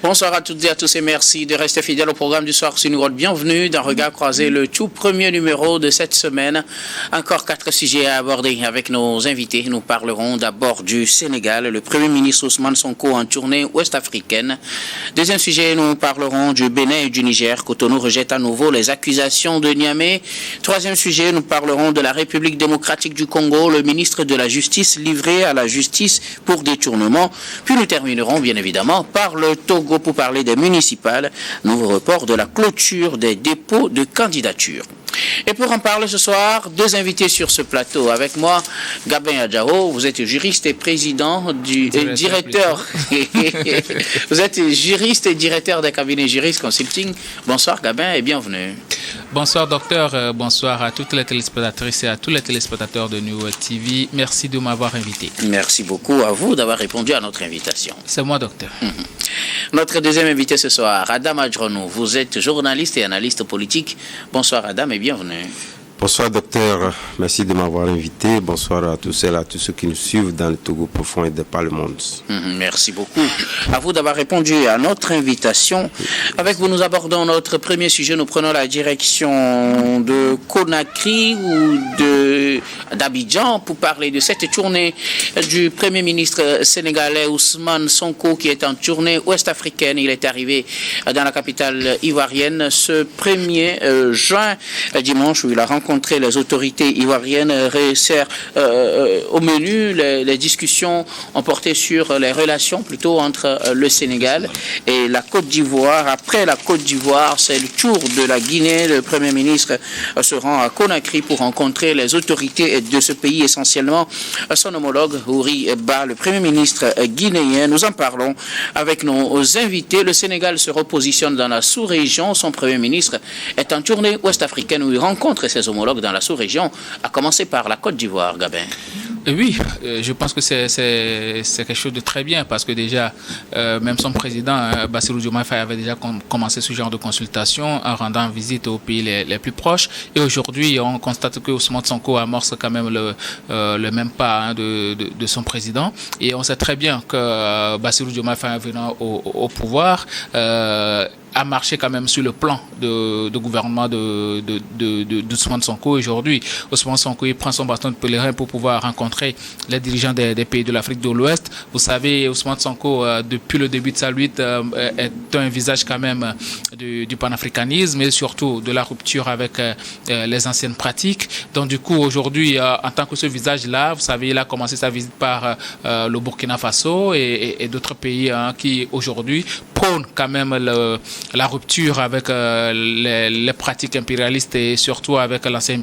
Bonsoir à toutes et à tous et merci de rester fidèles au programme du soir sur Nouveau. Bienvenue dans Regard croisé, le tout premier numéro de cette semaine. Encore 4 sujets à aborder avec nos invités. Nous parlerons d'abord du Sénégal, le Premier ministre Ousmane Sonko en tournée ouest-africaine. Deuxième sujet, nous parlerons du Bénin et du Niger. Cotonou rejette à nouveau les accusations de Niamey. Troisième sujet, nous parlerons de la République démocratique du Congo, le ministre de la Justice livré à la justice pour détournement. Puis nous terminerons bien évidemment par le Togo pour parler des municipales, nouveau report de la clôture des dépôts de candidature. Et pour en parler ce soir, 2 invités sur ce plateau. Avec moi, Gabin Adjao, vous êtes juriste et président du directeur. Vous êtes juriste et directeur des cabinets Juris Consulting. Bonsoir Gabin et bienvenue. Bonsoir docteur, bonsoir à toutes les téléspectatrices et à tous les téléspectateurs de New TV. Merci de m'avoir invité. Merci beaucoup à vous d'avoir répondu à notre invitation. C'est moi docteur. Notre deuxième invité ce soir, Adam Adjronou. Vous êtes journaliste et analyste politique. Bonsoir Adam et bienvenue. Bonsoir docteur, merci de m'avoir invité. Bonsoir à tous et à tous ceux qui nous suivent dans le Togo profond et de par le monde. Merci beaucoup à vous d'avoir répondu à notre invitation. Avec vous, nous abordons notre premier sujet. Nous prenons la direction de Conakry ou d'Abidjan pour parler de cette tournée du Premier ministre sénégalais Ousmane Sonko qui est en tournée ouest-africaine. Il est arrivé dans la capitale ivoirienne ce 1er juin, dimanche, où il a rencontré les autorités ivoiriennes. Au menu, les discussions ont porté sur les relations plutôt entre le Sénégal et la Côte d'Ivoire. Après la Côte d'Ivoire, c'est le tour de la Guinée. Le Premier ministre se rend à Conakry pour rencontrer les autorités de ce pays, essentiellement son homologue Houri Ba, le Premier ministre guinéen. Nous en parlons avec nos invités. Le Sénégal se repositionne dans la sous-région. Son Premier ministre est en tournée ouest-africaine où il rencontre ses homologues dans la sous-région, à commencer par la Côte d'Ivoire, Gabin. Oui, je pense que c'est quelque chose de très bien parce que déjà, même son président, Bassirou Diomaye Faye, avait déjà commencé ce genre de consultation en rendant visite aux pays les plus proches. Et aujourd'hui, on constate que Ousmane Sonko amorce quand même le même pas de son président. Et on sait très bien que Bassirou Diomaye Faye, venant au pouvoir, a marché quand même sur le plan de gouvernement d'Ousmane Sonko. Aujourd'hui, Ousmane Sonko il prend son bâton de pèlerin pour pouvoir rencontrer les dirigeants des pays de l'Afrique de l'Ouest. Vous savez, Ousmane Sonko, depuis le début de sa lutte, est un visage quand même du panafricanisme et surtout de la rupture avec les anciennes pratiques. Donc du coup, aujourd'hui, en tant que ce visage-là, vous savez, il a commencé sa visite par le Burkina Faso et d'autres pays qui aujourd'hui prônent quand même la rupture avec les pratiques impérialistes et surtout avec l'ancien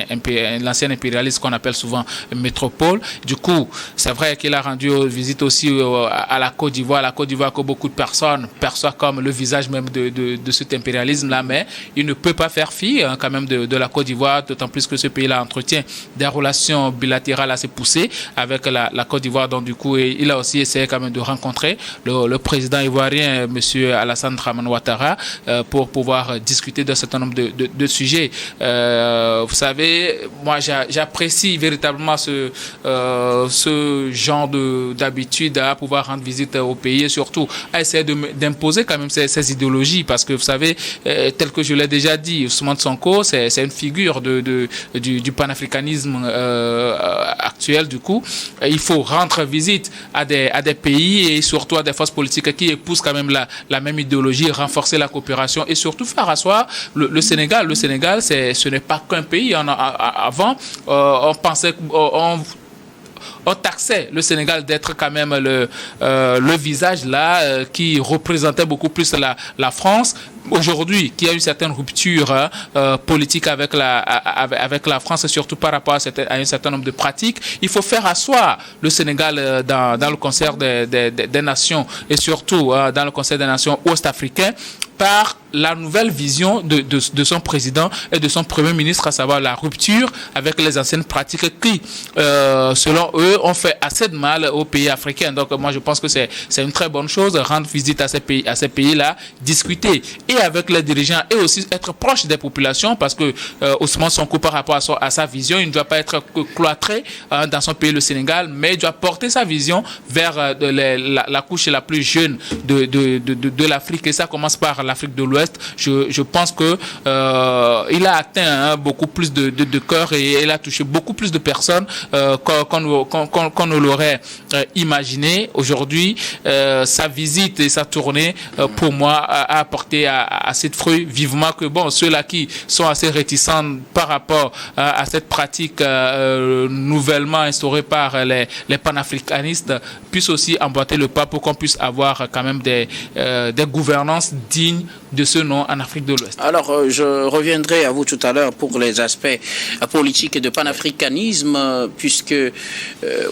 impérialisme qu'on appelle souvent métropole. Du coup, c'est vrai qu'il a rendu visite aussi à la Côte d'Ivoire. La Côte d'Ivoire que beaucoup de personnes perçoivent comme le visage même de cet impérialisme-là, mais il ne peut pas faire fi quand même de la Côte d'Ivoire, d'autant plus que ce pays-là entretient des relations bilatérales assez poussées avec la Côte d'Ivoire. Donc du coup, il a aussi essayé quand même de rencontrer le président ivoirien, M. Alassane Dramane Ouattara, pour pouvoir discuter d'un certain nombre de sujets. Vous savez, moi j'apprécie véritablement ce genre d'habitude à pouvoir rendre visite au pays et surtout à essayer d'imposer quand même ces idéologies parce que vous savez, tel que je l'ai déjà dit, Ousmane Sonko c'est une figure du panafricanisme actuel. Du coup, il faut rendre visite à des pays et surtout à des forces politiques qui épousent quand même la même idéologie, renforcer la coopération et surtout faire asseoir le Sénégal. Le Sénégal, ce n'est pas qu'un pays. Avant, on pensait, on taxait le Sénégal d'être quand même le visage là qui représentait beaucoup plus la France. Aujourd'hui, qui a une certaine rupture politique avec la France et surtout par rapport à un certain nombre de pratiques, il faut faire asseoir le Sénégal dans le concert des nations et surtout dans le concert des nations ouest-africaines par la nouvelle vision de son président et de son premier ministre, à savoir la rupture avec les anciennes pratiques qui, selon eux, ont fait assez de mal aux pays africains. Donc moi je pense que c'est une très bonne chose, rendre visite à ces pays-là, discuter et avec les dirigeants et aussi être proche des populations, parce que Ousmane Sonko, par rapport à sa vision, il ne doit pas être cloîtré dans son pays, le Sénégal, mais il doit porter sa vision vers la couche la plus jeune de l'Afrique, et ça commence par l'Afrique de l'Ouest. Je pense que il a atteint beaucoup plus de cœurs et il a touché beaucoup plus de personnes qu'on ne l'aurait imaginé. Aujourd'hui, sa visite et sa tournée, pour moi, a apporté assez de fruits. Vivement que ceux-là qui sont assez réticents par rapport à cette pratique nouvellement instaurée par les panafricanistes puissent aussi emboîter le pas pour qu'on puisse avoir quand même des gouvernances dignes de ce nom en Afrique de l'Ouest. Alors, je reviendrai à vous tout à l'heure pour les aspects politiques et de panafricanisme, puisque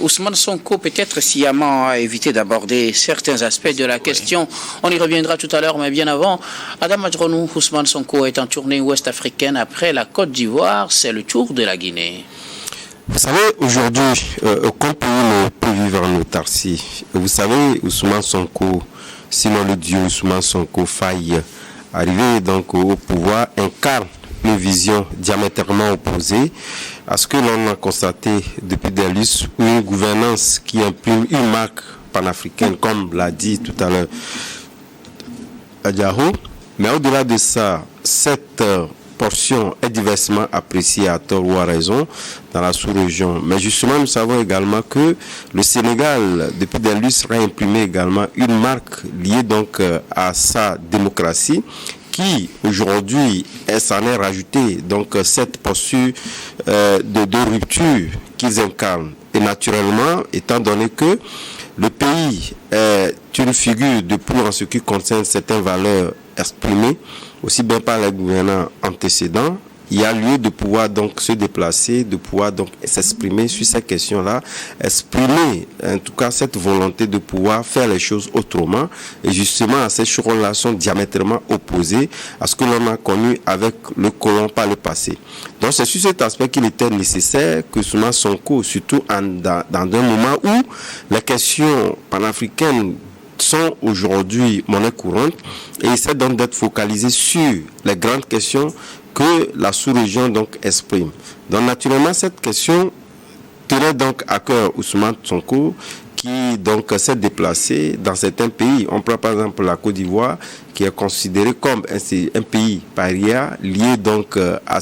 Ousmane Sonko peut-être sciemment a évité d'aborder certains aspects de la question. On y reviendra tout à l'heure, mais bien avant, Adam Adronou, Ousmane Sonko est en tournée ouest-africaine après la Côte d'Ivoire, c'est le tour de la Guinée. Vous savez, aujourd'hui, aucun pays ne peut vivre en autarcie. Vous savez, Ousmane Sonko, sinon le dieu Ousmane Sonko faille arriver donc au pouvoir, incarne une vision diamétralement opposée à ce que l'on a constaté depuis des lustres, une gouvernance qui imprime une marque panafricaine, comme l'a dit tout à l'heure Adjaro. Mais au-delà de ça, cette portion est diversement appréciée à tort ou à raison dans la sous-région. Mais justement, nous savons également que le Sénégal, depuis des lustres, a imprimé également une marque liée donc à sa démocratie, qui aujourd'hui s'en est rajouté donc cette posture de rupture qu'ils incarnent. Et naturellement, étant donné que le pays est une figure de proue en ce qui concerne certaines valeurs exprimées, aussi bien par les gouvernants antécédents, il y a lieu de pouvoir donc se déplacer, de pouvoir donc s'exprimer sur ces questions-là, exprimer en tout cas cette volonté de pouvoir faire les choses autrement. Et justement, ces choses-là sont diamétralement opposées à ce que l'on a connu avec le colon par le passé. Donc c'est sur cet aspect qu'il était nécessaire que Ousmane Sonko, surtout dans un moment où les questions panafricaines sont aujourd'hui monnaie courante, et essaie donc d'être focalisé sur les grandes questions que la sous-région donc exprime. Donc naturellement, cette question tenait donc à cœur Ousmane Sonko, qui donc s'est déplacé dans certains pays. On prend par exemple la Côte d'Ivoire, qui est considéré comme un pays paria, lié donc à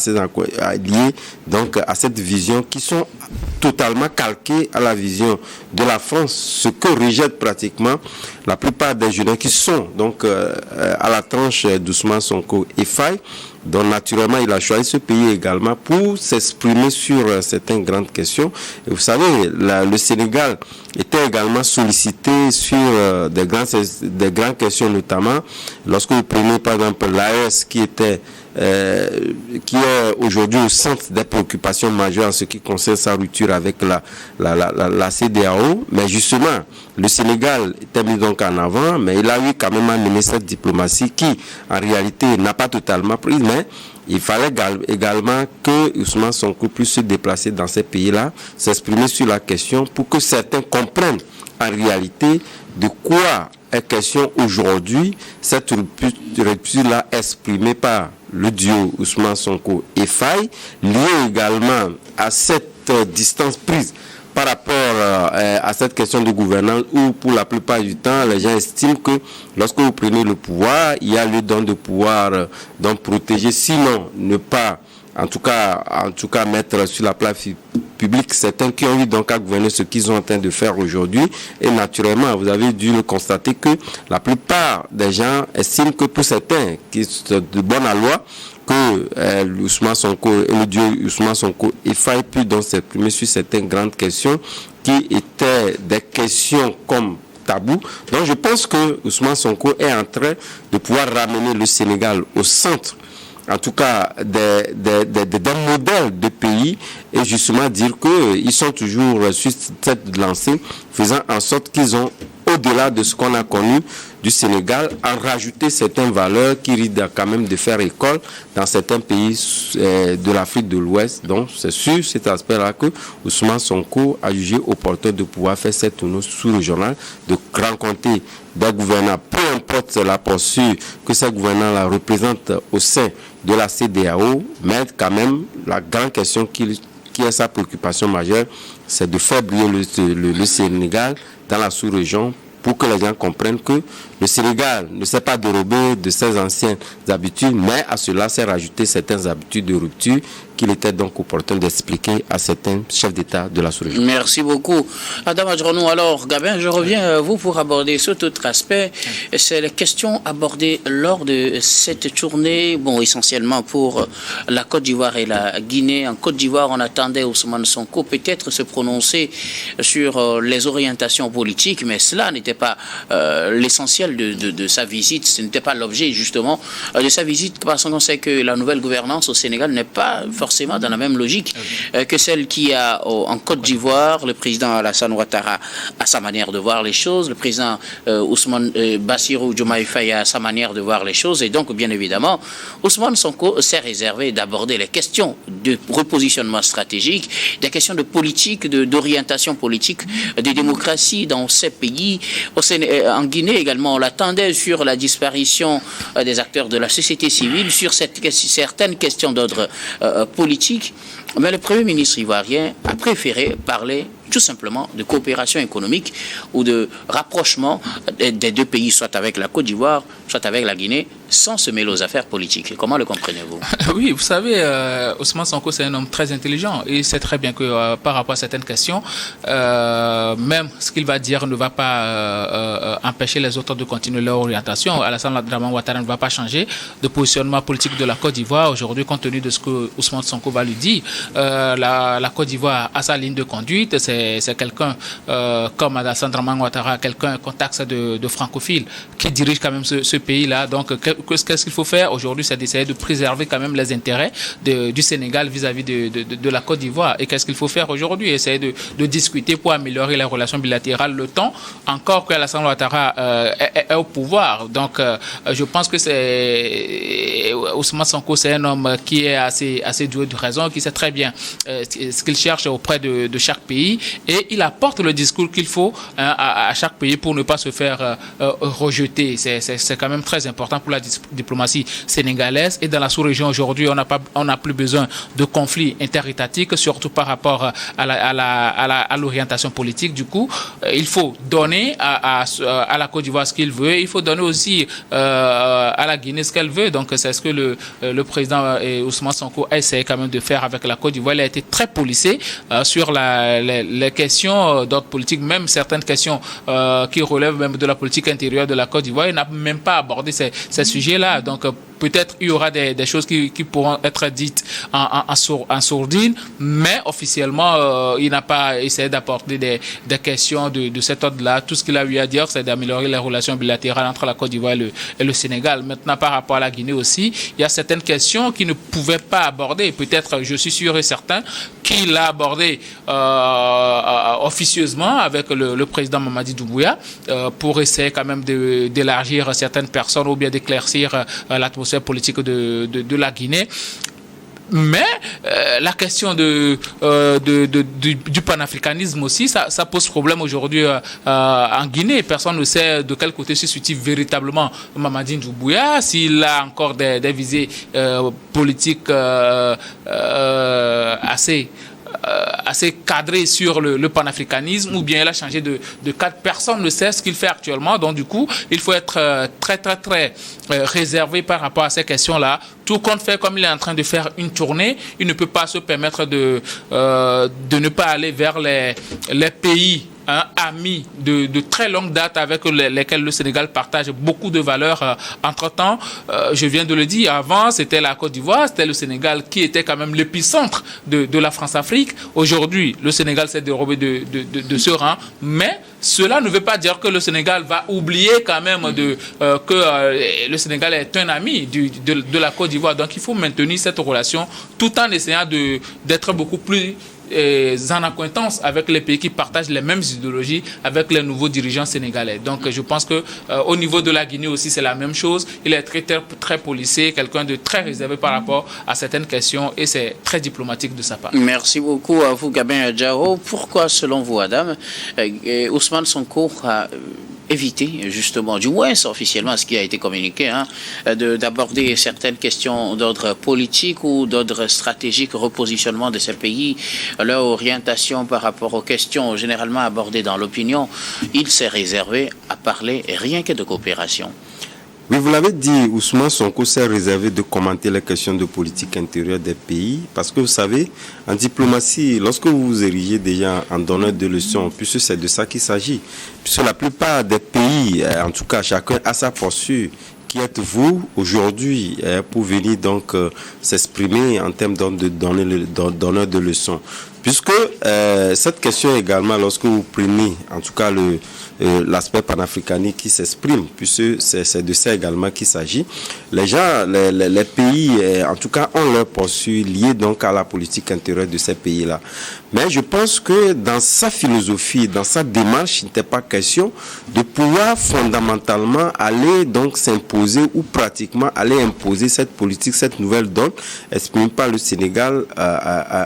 cette vision qui sont totalement calquées à la vision de la France, ce que rejette pratiquement la plupart des jeunes qui sont donc à la tranche d'Ousmane Sonko et Faye. Donc naturellement, il a choisi ce pays également pour s'exprimer sur certaines grandes questions. Et vous savez, le Sénégal était également sollicité sur des grandes questions, notamment lorsque vous prenez par exemple l'AES qui est aujourd'hui au centre des préoccupations majeures en ce qui concerne sa rupture avec la CEDEAO. Mais justement, le Sénégal était mis donc en avant, mais il a eu quand même à mener cette diplomatie qui, en réalité, n'a pas totalement pris, mais il fallait également que Ousmane Sonko puisse se déplacer dans ces pays-là, s'exprimer sur la question pour que certains comprennent en réalité de quoi est question aujourd'hui, cette rupture-là exprimée par le duo Ousmane Sonko et Faye, liée également à cette distance prise par rapport à cette question de gouvernance où pour la plupart du temps les gens estiment que lorsque vous prenez le pouvoir, il y a lieu donc de pouvoir donc protéger, sinon ne pas en tout cas mettre sur la place publique certains qui ont eu donc à gouverner ce qu'ils sont en train de faire aujourd'hui. Et naturellement, vous avez dû le constater que la plupart des gens estiment que pour certains qui sont de bonne loi, que Ousmane Sonko et le dieu Ousmane Sonko et Faye pu donc s'exprimer sur certaines grandes questions qui étaient des questions comme tabou. Donc je pense que Ousmane Sonko est en train de pouvoir ramener le Sénégal au centre, en tout cas d'un modèle de pays, et justement dire qu'ils sont toujours sur cette lancée, faisant en sorte qu'ils ont au-delà de ce qu'on a connu du Sénégal, en rajouter certaines valeurs qui risquent quand même de faire école dans certains pays de l'Afrique de l'Ouest. Donc c'est sur cet aspect-là que Ousmane Sonko a jugé opportun de pouvoir faire cette tournée sous-régionale, de rencontrer des gouvernants, peu importe la posture que ces gouvernants-là représentent au sein de la CEDEAO, mais quand même la grande question qui est sa préoccupation majeure, c'est de faire briller le Sénégal dans la sous-région pour que les gens comprennent que le Sénégal ne s'est pas dérobé de ses anciennes habitudes, mais à cela s'est rajouté certaines habitudes de rupture qu'il était donc opportun d'expliquer à certains chefs d'État de la sous-région. Merci beaucoup. Adam Adjronou, alors, Gabin, je reviens à vous pour aborder cet autre aspect. C'est les questions abordées lors de cette tournée, bon, essentiellement pour la Côte d'Ivoire et la Guinée. En Côte d'Ivoire, on attendait Ousmane Sonko peut-être se prononcer sur les orientations politiques, mais cela n'était pas l'essentiel de sa visite. Ce n'était pas l'objet, justement, de sa visite, parce qu'on sait que la nouvelle gouvernance au Sénégal n'est pas forcément dans la même logique que celle qu'il y a en Côte d'Ivoire. Le président Alassane Ouattara a sa manière de voir les choses, le président Ousmane Bassirou Diomaye Faye a sa manière de voir les choses, et donc bien évidemment Ousmane Sonko s'est réservé d'aborder les questions de repositionnement stratégique, des questions de politique, d'orientation politique, de démocratie dans ces pays. En Guinée également, on l'attendait sur la disparition des acteurs de la société civile, sur certaines questions d'ordre politique, mais le Premier ministre ivoirien a préféré parler tout simplement de coopération économique ou de rapprochement des deux pays, soit avec la Côte d'Ivoire, soit avec la Guinée, sans se mêler aux affaires politiques. Comment le comprenez-vous? Oui, vous savez, Ousmane Sonko, c'est un homme très intelligent. Et il sait très bien que par rapport à certaines questions, même ce qu'il va dire ne va pas empêcher les autres de continuer leur orientation. Alassane Ouattara ne va pas changer de positionnement politique de la Côte d'Ivoire. Aujourd'hui, compte tenu de ce que Ousmane Sonko va lui dire, la Côte d'Ivoire a sa ligne de conduite. C'est quelqu'un comme Alassane Ouattara, quelqu'un qu'on taxe de francophile, qui dirige quand même ce pays-là. Donc, qu'est-ce qu'il faut faire aujourd'hui? C'est d'essayer de préserver quand même les intérêts du Sénégal vis-à-vis de la Côte d'Ivoire. Et qu'est-ce qu'il faut faire aujourd'hui? Essayer de discuter pour améliorer les relations bilatérales le temps encore que Alassane Ouattara est au pouvoir. Donc, je pense que Ousmane Sonko, c'est un homme qui est assez doué de raison, qui sait très bien ce qu'il cherche auprès de chaque pays, et il apporte le discours qu'il faut à chaque pays pour ne pas se faire rejeter. C'est quand même très important pour la diplomatie sénégalaise. Et dans la sous-région aujourd'hui, on n'a plus besoin de conflits interétatiques, surtout par rapport à l'orientation politique. Du coup, il faut donner à la Côte d'Ivoire ce qu'il veut. Il faut donner aussi à la Guinée ce qu'elle veut. Donc, c'est ce que le président Ousmane Sonko a essayé quand même de faire avec la Côte d'Ivoire. Il a été très policé sur les questions d'ordre politique, même certaines questions qui relèvent même de la politique intérieure de la Côte d'Ivoire. Il n'a même pas abordé ces sujets-là. Donc, peut-être il y aura des choses qui pourront être dites en sourdine, mais officiellement, il n'a pas essayé d'apporter des questions de cet ordre-là. Tout ce qu'il a eu à dire, c'est d'améliorer les relations bilatérales entre la Côte d'Ivoire et le Sénégal. Maintenant, par rapport à la Guinée aussi, il y a certaines questions qu'il ne pouvait pas aborder. Peut-être, je suis sûr et certain, qu'il a abordé officieusement avec le président Mamadi Doumbouya pour essayer quand même d'élargir certaines personnes ou bien d'éclaircir l'atmosphère politique de la Guinée. Mais la question du panafricanisme aussi, ça pose problème aujourd'hui en Guinée. Personne ne sait de quel côté se situe véritablement Mamadi Doumbouya, s'il a encore des visées politiques assez cadré sur le panafricanisme, ou bien il a changé de cadre. Personne ne sait ce qu'il fait actuellement. Donc du coup, il faut être très très très réservé par rapport à ces questions-là. Tout compte fait, comme il est en train de faire une tournée, il ne peut pas se permettre de ne pas aller vers les pays amis de très longue date avec lesquels le Sénégal partage beaucoup de valeurs. Entre-temps, je viens de le dire, avant c'était la Côte d'Ivoire, c'était le Sénégal qui était quand même l'épicentre de la France-Afrique. Aujourd'hui, le Sénégal s'est dérobé de ce rang, mais cela ne veut pas dire que le Sénégal va oublier quand même que le Sénégal est un ami de la Côte d'Ivoire. Donc il faut maintenir cette relation tout en essayant d'être beaucoup plus en accointance avec les pays qui partagent les mêmes idéologies avec les nouveaux dirigeants sénégalais. Donc je pense que au niveau de la Guinée aussi c'est la même chose. Il est très policé, quelqu'un de très réservé par rapport à certaines questions et c'est très diplomatique de sa part. Merci beaucoup à vous, Gabin Adjao. Pourquoi, selon vous, Adam, Ousmane Sonko a évité, justement, du moins officiellement, ce qui a été communiqué, d'aborder certaines questions d'ordre politique ou d'ordre stratégique, repositionnement de ces pays, leur orientation par rapport aux questions généralement abordées dans l'opinion? Il s'est réservé à parler rien que de coopération. Oui, vous l'avez dit, Ousmane Sonko s'est réservé de commenter les questions de politique intérieure des pays, parce que vous savez, en diplomatie, lorsque vous vous érigez déjà en donneur de leçons, puisque c'est de ça qu'il s'agit, puisque la plupart des pays, en tout cas chacun a sa posture, qui êtes-vous aujourd'hui pour venir donc s'exprimer en termes de donneur de leçons? Puisque cette question également, lorsque vous prenez en tout cas l'aspect panafricaniste qui s'exprime, puisque c'est de ça également qu'il s'agit, les gens, les pays, en tout cas, ont leur posture liée donc à la politique intérieure de ces pays-là. Mais je pense que dans sa philosophie, dans sa démarche, il n'était pas question de pouvoir fondamentalement aller donc s'imposer ou pratiquement aller imposer cette politique, cette nouvelle donne exprimée par le Sénégal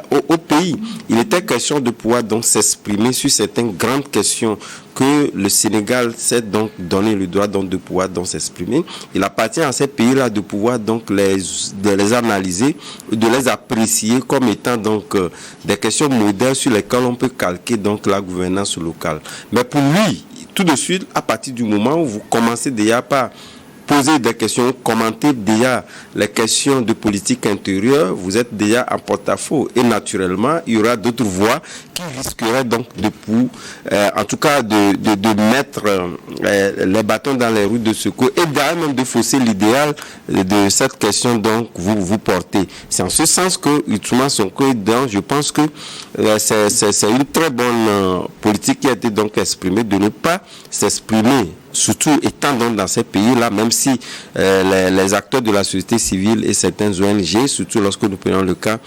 au pays. Il était question de pouvoir donc s'exprimer sur certaines grandes questions que le Sénégal s'est donc donné le droit donc de pouvoir donc s'exprimer. Il appartient à ces pays-là de pouvoir donc de les analyser, de les apprécier comme étant donc des questions modèles sur lesquelles on peut calquer donc la gouvernance locale. Mais pour lui, tout de suite, à partir du moment où vous commencez déjà par poser des questions, commenter déjà les questions de politique intérieure, vous êtes déjà en porte-à-faux. Et naturellement, il y aura d'autres voix qui risqueraient donc en tout cas de mettre les bâtons dans les roues de secours et d'ailleurs même de fausser l'idéal de cette question donc vous portez. C'est en ce sens que Ousmane Sonko est dans, je pense que c'est une très bonne politique qui a été donc exprimée de ne pas s'exprimer, surtout étant donc dans ces pays-là, même si les acteurs de la société civile et certains ONG, surtout lorsque nous prenons le cas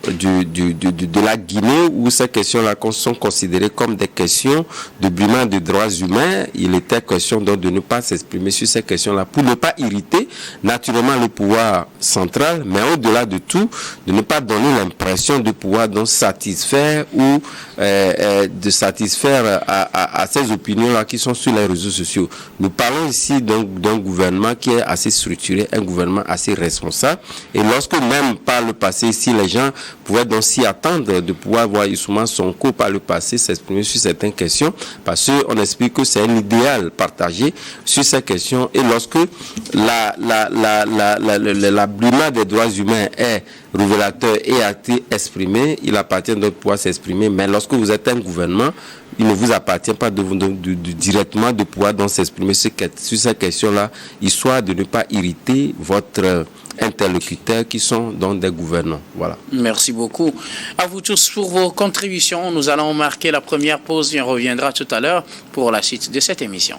de la Guinée, où ces questions-là sont considérées comme des questions de brimage des droits humains, il était question donc de ne pas s'exprimer sur ces questions-là pour ne pas irriter naturellement le pouvoir central, mais au-delà de tout, de ne pas donner l'impression de pouvoir donc satisfaire ou de satisfaire à ces opinions-là qui sont sur les réseaux sociaux. Nous parlons ici donc d'un gouvernement qui est assez structuré, un gouvernement assez responsable. Et lorsque même par le passé, ici, les gens pouvaient donc s'y attendre de pouvoir voir Ousmane Sonko par le passé s'exprimer sur certaines questions, parce qu'on explique que c'est un idéal partagé sur ces questions. Et lorsque la brimade des droits humains est révélateur et a été exprimé, il appartient donc de pouvoir s'exprimer. Mais lorsque vous êtes un gouvernement, il ne vous appartient pas directement de pouvoir donc s'exprimer sur ces questions-là, histoire de ne pas irriter votre interlocuteurs qui sont dans des gouvernants. Voilà. Merci beaucoup à vous tous pour vos contributions. Nous allons marquer la première pause et on reviendra tout à l'heure pour la suite de cette émission.